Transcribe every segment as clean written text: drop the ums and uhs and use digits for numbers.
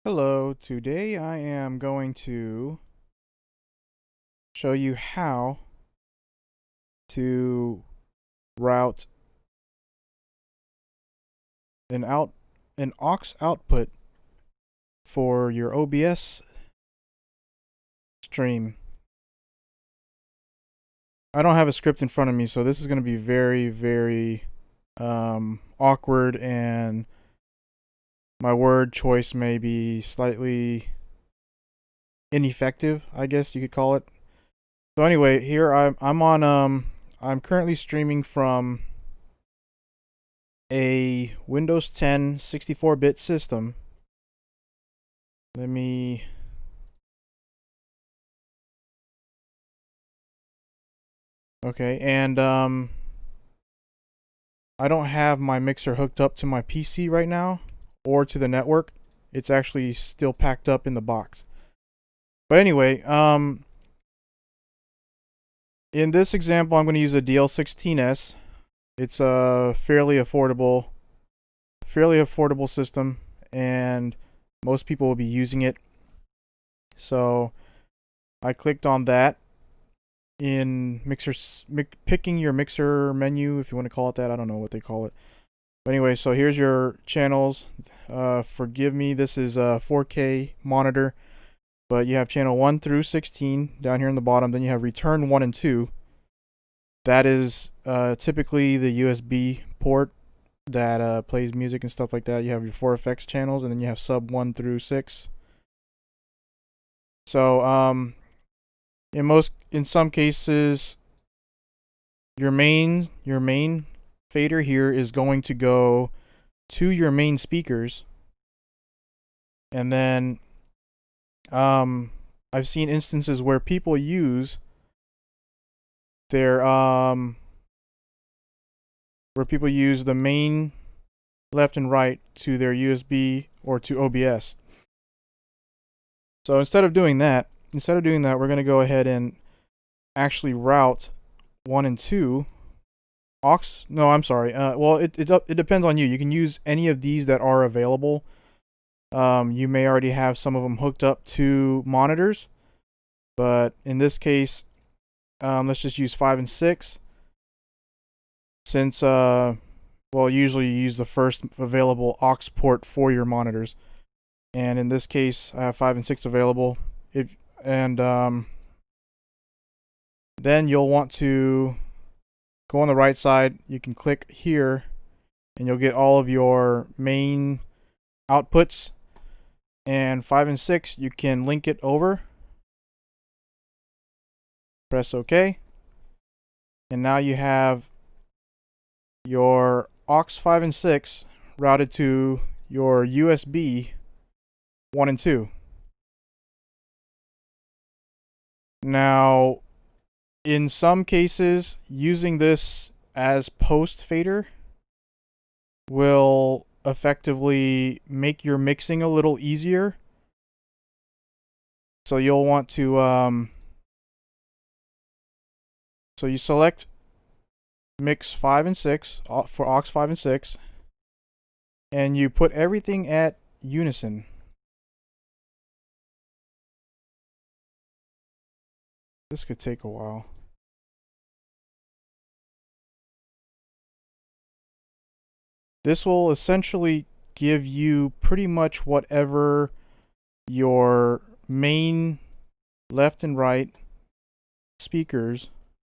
Hello, today I am going to show you how to route an aux output for your OBS stream. I don't have a script in front of me, so this is going to be very awkward, and my word choice may be slightly ineffective, I guess you could call it. So anyway, here I'm currently streaming from a Windows 10 64-bit system. Okay, and I don't have my mixer hooked up to my PC right now or to the network. It's actually still packed up in the box. But anyway, in this example, I'm going to use a DL16S. It's a fairly affordable system, and most people will be using it. So I clicked on that in picking your mixer menu, if you want to call it that. I don't know what they call it. But anyway, so here's your channels. Forgive me, this is a 4K monitor, but you have channel 1 through 16 down here in the bottom. Then you have return 1 and 2. That is typically the USB port that plays music and stuff like that. You have your 4FX channels, and then you have sub 1 through 6. So in some cases, your main fader here is going to go to your main speakers, and then I've seen instances where people use their the main left and right to their USB or to OBS. So instead of doing that, we're going to go ahead and actually route 1 and 2 aux. No, I'm sorry. Well, it depends on you. You can use any of these that are available. You may already have some of them hooked up to monitors, but in this case, let's just use 5 and 6. Since usually you use the first available aux port for your monitors, and in this case, I have 5 and 6 available. Then you'll want to go on the right side. You can click here, and you'll get all of your main outputs. And 5 and 6, you can link it over. Press OK. And now you have your aux 5 and 6 routed to your USB 1 and 2. Now, in some cases, using this as post fader will effectively make your mixing a little easier. So you'll want to so you select mix 5 and 6 for aux 5 and 6, and you put everything at unison. This could take a while. This will essentially give you pretty much whatever your main left and right speakers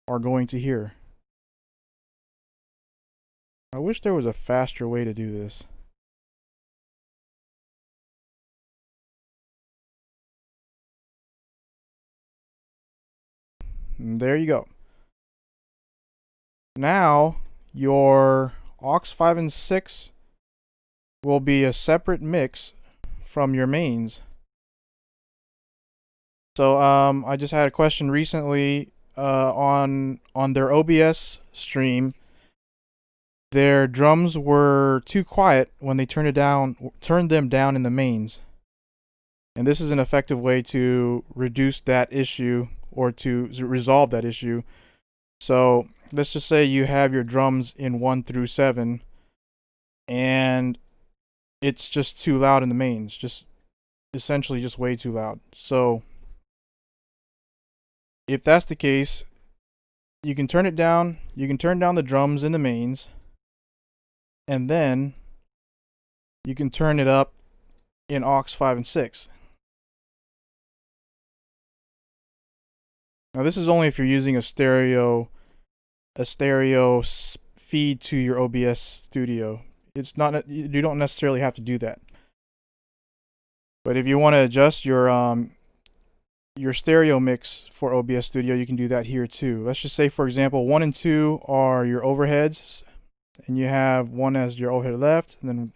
are going to hear. I wish there was a faster way to do this. And there you go. Now your aux 5 and 6 will be a separate mix from your mains. So I just had a question recently on their OBS stream. Their drums were too quiet when they turned them down in the mains. And this is an effective way to reduce that issue, or to resolve that issue. So let's just say you have your drums in 1 through 7, and it's just too loud in the mains. Just essentially just way too loud. So if that's the case, you can turn it down. You can turn down the drums in the mains, and then you can turn it up in aux 5 and 6. Now this is only if you're using a stereo feed to your OBS studio. It's not, you don't necessarily have to do that. But if you want to adjust your stereo mix for OBS Studio, you can do that here too. Let's just say, for example, 1 and 2 are your overheads, and you have 1 as your overhead left, and then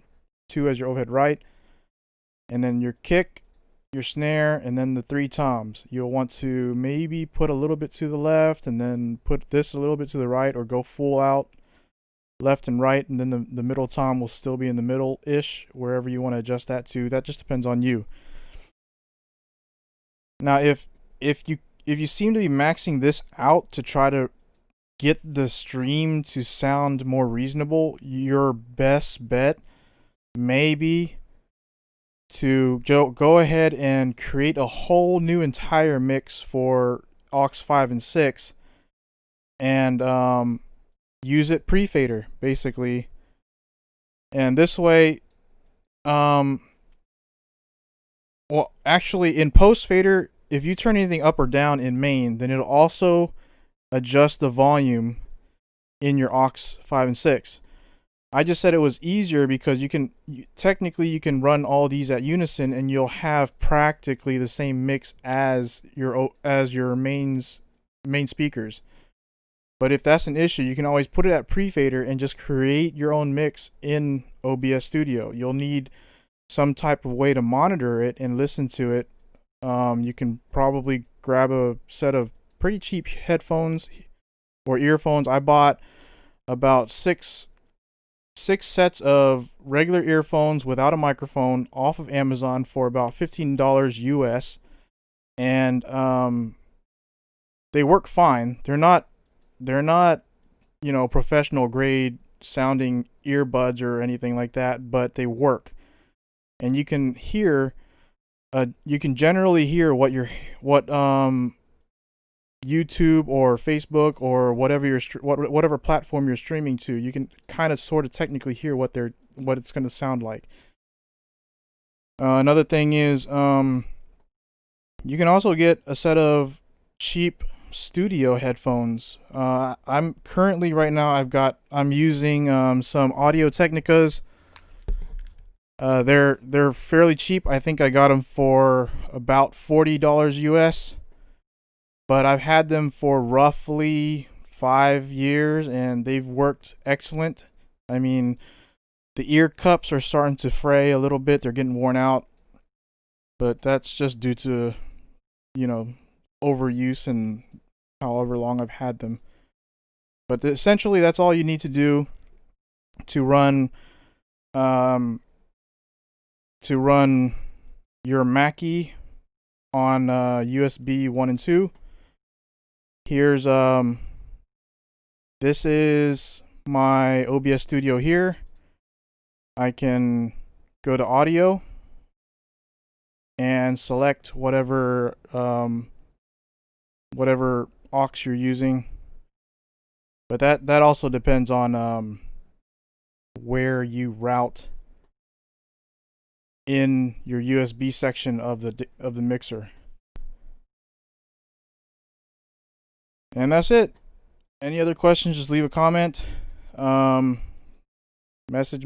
2 as your overhead right, and then your kick, your snare, and then the 3 toms. You'll want to maybe put a little bit to the left, and then put this a little bit to the right, or go full out left and right, and then the middle tom will still be in the middle-ish, wherever you want to adjust that to. That just depends on you. Now, if you seem to be maxing this out to try to get the stream to sound more reasonable, your best bet may be to go ahead and create a whole new entire mix for aux 5 and 6, and use it pre-fader basically. And this way, well, actually, in post fader, if you turn anything up or down in main, then it'll also adjust the volume in your aux 5 and 6. I just said it was easier because technically you can run all these at unison, and you'll have practically the same mix as your main speakers. But if that's an issue, you can always put it at pre-fader and just create your own mix in OBS Studio. You'll need some type of way to monitor it and listen to it. You can probably grab a set of pretty cheap headphones or earphones. I bought about six sets of regular earphones without a microphone off of Amazon for about $15 US, and they work fine. They're not professional grade sounding earbuds or anything like that, but they work. And you can generally hear what YouTube or Facebook or whatever platform you're streaming to. You can kind of sort of technically hear what it's going to sound like. Another thing is, you can also get a set of cheap studio headphones. I'm currently right now I'm using some Audio Technicas. They're fairly cheap. I think I got them for about $40 US, but I've had them for roughly 5 years and they've worked excellent. I mean, the ear cups are starting to fray a little bit. They're getting worn out, but that's just due to overuse and however long I've had them. But essentially, that's all you need to do to run your Mackie on USB 1 and 2. Here's this is my OBS Studio here. I can go to audio and select whatever aux you're using, but that also depends on where you route in your USB section of the mixer. And that's it. Any other questions, just leave a comment, message me.